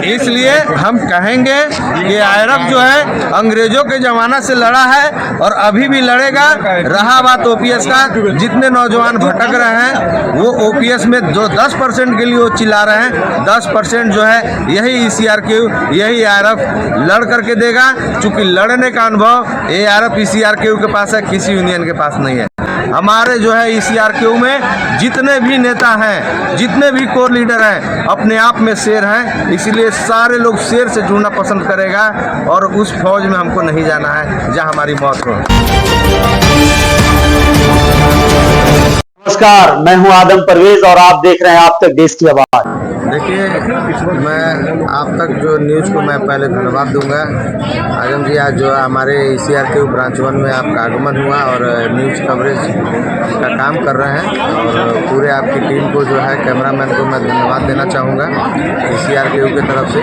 इसलिए हम कहेंगे कि आईआरएफ जो है अंग्रेजों के ज़माना से लड़ा है और अभी भी लड़ेगा। रहा बात ओपीएस का, जितने नौजवान भटक रहे हैं वो ओपीएस में जो 10% के लिए वो चिल्ला रहे हैं, 10% जो है यही ईसीआरक्यू, यही आईआरएफ लड़ करके देगा। चूँकि लड़ने का अनुभव एआरएफ ईसीआरक्यू के पास है, किसी यूनियन के पास नहीं है। हमारे जो है ईसीआरक्यू में जितने भी नेता हैं, जितने भी कोर लीडर हैं, अपने आप में शेर हैं, इसलिए सारे लोग शेर से जुड़ना पसंद करेगा और उस फौज में हमको नहीं जाना है जहां हमारी मौत हो। नमस्कार, मैं हूं आदम परवेज और आप देख रहे हैं आप तक देश की आवाज। देखिए, मैं आप तक जो न्यूज़ को मैं पहले धन्यवाद दूंगा। आजम जी, आज जो है हमारे ईसीआरक्यू ब्रांच 1 में आपका आगमन हुआ और न्यूज़ कवरेज का काम कर रहे हैं और पूरे आपकी टीम को जो है कैमरामैन को मैं धन्यवाद देना चाहूँगा ईसीआरक्यू की तरफ से।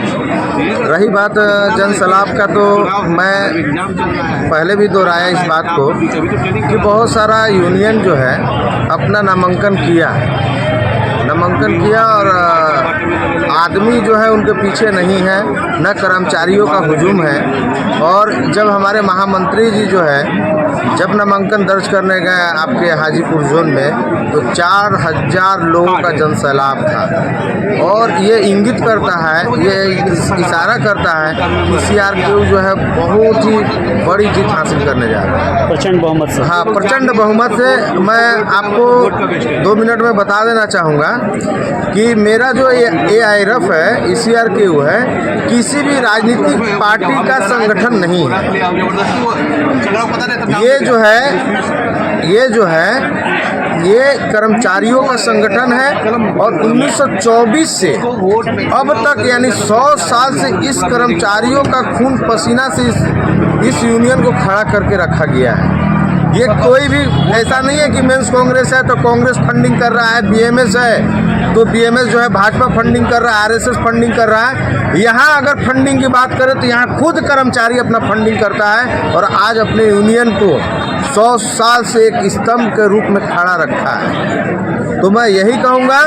रही बात जन सलाब का, तो मैं पहले भी दोहराया इस बात को कि बहुत सारा यूनियन जो है अपना नामांकन किया और आदमी जो है उनके पीछे नहीं है, न कर्मचारियों का हुजूम है। और जब हमारे महामंत्री जी जो है जब नामांकन दर्ज करने गए आपके हाजीपुर जोन में, तो 4000 लोगों का जनसैलाब था। और ये इंगित करता है, ये इशारा करता है कि सीआरक्यू जो है बहुत ही बड़ी जीत हासिल करने जा रहा है, प्रचंड बहुमत से। हाँ, प्रचंड बहुमत से। मैं आपको 2 मिनट में बता देना चाहूँगा कि मेरा जो एआईआरएफ है, ईसीआरक्यू है, किसी भी राजनीतिक पार्टी का संगठन नहीं है। ये कर्मचारियों का संगठन है और 1924 से अब तक यानी 100 साल से इस कर्मचारियों का खून पसीना से इस यूनियन को खड़ा करके रखा गया है। ये कोई भी ऐसा नहीं है कि मेंस कांग्रेस है तो कांग्रेस फंडिंग कर रहा है, बीएमएस है तो बीएमएस जो है भाजपा फंडिंग कर रहा है, आरएसएस फंडिंग कर रहा है। यहाँ अगर फंडिंग की बात करें तो यहाँ खुद कर्मचारी अपना फंडिंग करता है और आज अपने यूनियन को 100 साल से एक स्तंभ के रूप में खड़ा रखा है। तो मैं यही कहूँगा,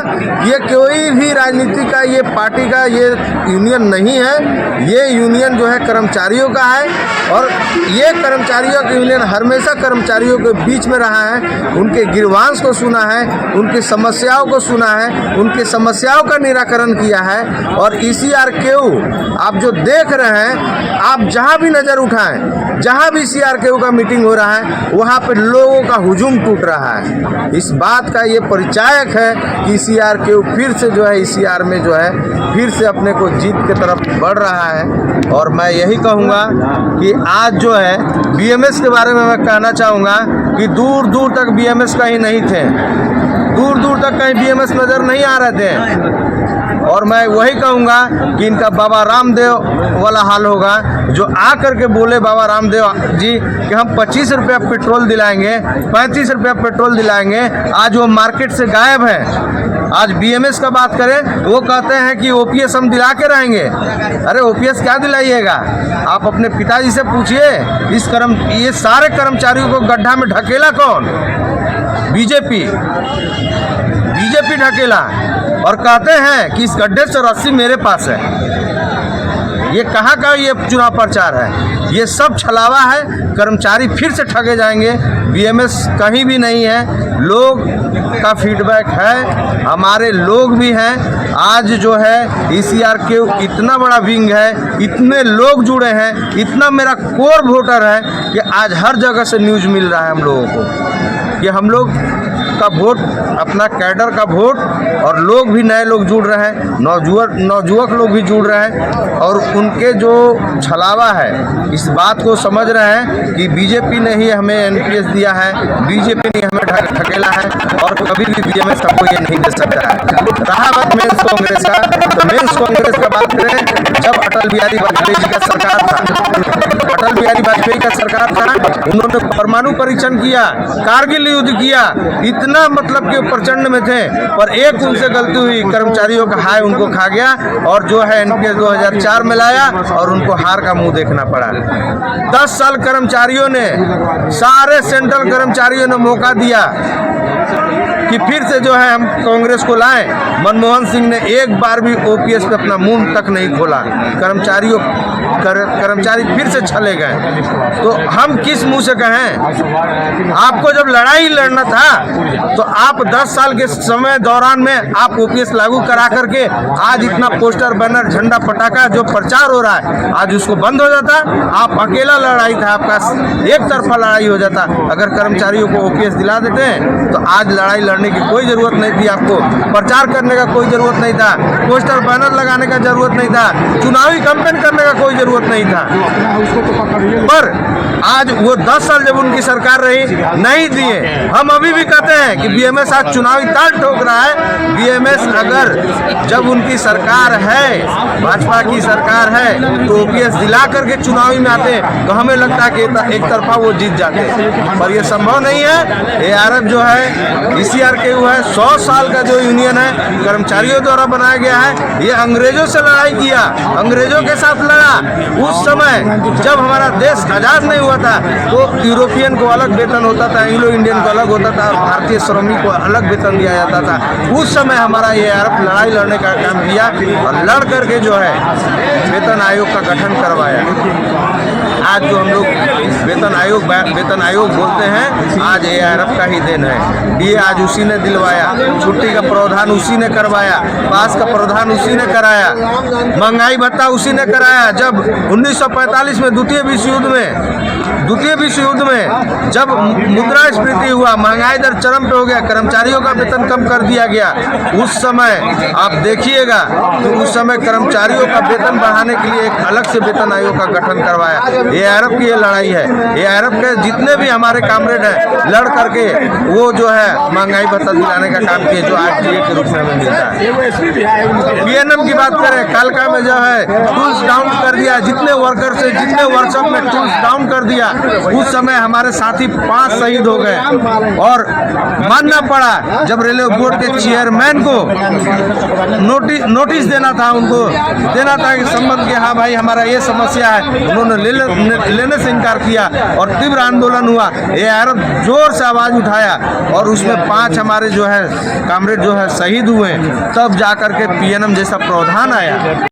ये कोई भी राजनीति का, ये पार्टी का ये यूनियन नहीं है। ये यूनियन जो है कर्मचारियों का है और ये कर्मचारियों का यूनियन हमेशा कर्मचारियों के बीच में रहा है, उनके गिरवांश को सुना है, उनकी समस्याओं को सुना है, उनकी समस्याओं का निराकरण किया है। और ईसीआरक्यू आप जो देख रहे हैं, आप जहाँ भी नज़र उठाएं, जहाँ भी ईसीआरक्यू का मीटिंग हो रहा है, वहाँ पे लोगों का हुजूम टूट रहा है। इस बात का ये परिचायक है कि ईसीआरक्यू फिर से जो है ईसीआर में जो है फिर से अपने को जीत की तरफ बढ़ रहा है। और मैं यही कहूँगा कि आज जो है बीएमएस के बारे में मैं कहना चाहूँगा कि दूर दूर तक बीएमएस कहीं नहीं थे, दूर दूर तक कहीं बीएमएस नज़र नहीं आ रहे थे। और मैं वही कहूँगा कि इनका बाबा रामदेव वाला हाल होगा, जो आ करके बोले बाबा रामदेव जी कि हम 25 रुपया पेट्रोल दिलाएंगे, 35 रुपया पेट्रोल दिलाएंगे, आज वो मार्केट से गायब है। आज बीएमएस का बात करें, वो कहते हैं कि ओपीएस हम दिला के रहेंगे। अरे ओपीएस क्या दिलाइएगा? आप अपने पिताजी से पूछिए। ये सारे कर्मचारियों को गड्ढा में ढकेला कौन? बीजेपी ढकेला और कहते हैं कि इस गड्ढे से रस्सी मेरे पास है। ये कहाँ का ये चुनाव प्रचार है? ये सब छलावा है। कर्मचारी फिर से ठगे जाएंगे। बीएमएस कहीं भी नहीं है। लोग का फीडबैक है, हमारे लोग भी हैं। आज जो है ईसीआरक्यू इतना बड़ा विंग है, इतने लोग जुड़े हैं, इतना मेरा कोर वोटर है कि आज हर जगह से न्यूज़ मिल रहा है हम लोगों को कि हम लोग का वोट, अपना कैडर का वोट, और लोग भी नए लोग जुड़ रहे हैं, नौजुवक लोग भी जुड़ रहे हैं। और उनके जो छलावा है, इस बात को समझ रहे हैं कि बीजेपी ने ही हमें एनपीएस दिया है, बीजेपी ने हमें ढकेला है और कभी भी बीएमएस हमको ये नहीं दे सकता है। रहा बात मेंस कांग्रेस का, तो मेंस कांग्रेस का बात करें, जब अटल बिहारी वाजपेयी जी का सरकार था, उन्होंने परमाणु परीक्षण किया, कारगिल युद्ध किया, इतना मतलब कि प्रचंड में थे, पर एक उनसे गलती हुई, कर्मचारियों का हाय उनको खा गया और जो है एनपीएस 2004 में लाया और उनको हार का मुंह देखना पड़ा। 10 साल कर्मचारियों ने, सारे सेंट्रल कर्मचारियों ने मौका दिया कि फिर से जो है हम कांग्रेस को लाएं। मनमोहन सिंह ने एक बार भी ओपीएस पे अपना मुंह तक नहीं खोला। कर्मचारी फिर से चले गए। तो हम किस मुंह से कहें? आपको जब लड़ाई लड़ना था तो आप 10 साल के समय दौरान में आप ओपीएस लागू करा करके आज इतना पोस्टर बैनर झंडा पटाखा जो प्रचार हो रहा है आज उसको बंद हो जाता। आप अकेला लड़ाई था, आपका एक तरफा लड़ाई हो जाता। अगर कर्मचारियों को ओपीएस दिला देते हैं तो आज लड़ाई लड़ने की कोई जरूरत नहीं थी, आपको प्रचार करने का कोई जरूरत नहीं था, पोस्टर बैनर लगाने का जरूरत नहीं था, चुनावी कैंपेन करने का कोई जरूरत नहीं था। पर आज वो 10 साल जब उनकी सरकार रही नहीं दिए। हम अभी भी कहते हैं कि बीएमएस आज चुनावी ताल ठोक रहा है। बीएमएस अगर जब उनकी सरकार है, भाजपा की सरकार है, तो ओपीएस दिला करके चुनावी में आते तो हमें लगता है कि एक तरफा वो जीत जाते, पर ये संभव नहीं है। एआरएफ जो है ईसीआर के हुआ है 100 साल का जो यूनियन है कर्मचारियों द्वारा बनाया गया है। ये अंग्रेजों से लड़ाई किया, अंग्रेजों के साथ लड़ा। उस समय जब हमारा देश आजाद नहीं हुआ था तो यूरोपियन को अलग वेतन होता था, एंग्लो इंडियन को अलग होता था, भारतीय श्रमिक को अलग वेतन दिया जाता था। उस समय हमारा ये एआरएफ लड़ाई लड़ने का काम किया और लड़ करके जो है वेतन आयोग का गठन करवाया। आज जो हम लोग वेतन आयोग बोलते हैं आज एआरएफ का ही देन है। डीए आज उसी ने दिलवाया, छुट्टी का प्रावधान उसी ने करवाया, पास का प्रावधान उसी ने कराया, महंगाई भत्ता उसी ने कराया। जब 1945 में द्वितीय विश्व युद्ध में जब मुद्रास्फीति हुआ, महंगाई दर चरम पे हो गया, कर्मचारियों का वेतन कम कर दिया गया। उस समय आप देखिएगा तो उस समय कर्मचारियों का वेतन बढ़ाने के लिए एक अलग से वेतन आयोग का गठन करवाया। एआरएफ की ये लड़ाई है। एआरएफ के जितने भी हमारे कामरेड हैं लड़ करके वो जो है महंगाई भत्ता दिलाने का काम किए जो आज डीए के रूप में हमें मिलता है। पीएनएम की बात करें, कालका में जो है टूल्स डाउन कर दिया, जितने वर्कर से जितने वर्कशॉप में टूल्स डाउन कर दिया। उस समय हमारे साथी 5 शहीद हो गए और मानना पड़ा जब रेलवे बोर्ड के चेयरमैन को नोटिस देना था, उनको देना था कि संबंध के हाँ भाई हमारा ये समस्या है, उन्होंने लेने से इनकार किया और तीव्र आंदोलन हुआ। एआरएफ जोर से आवाज उठाया और उसमें 5 हमारे जो है कामरेड जो है शहीद हुए, तब जाकर के पीएनएम जैसा प्रावधान आया।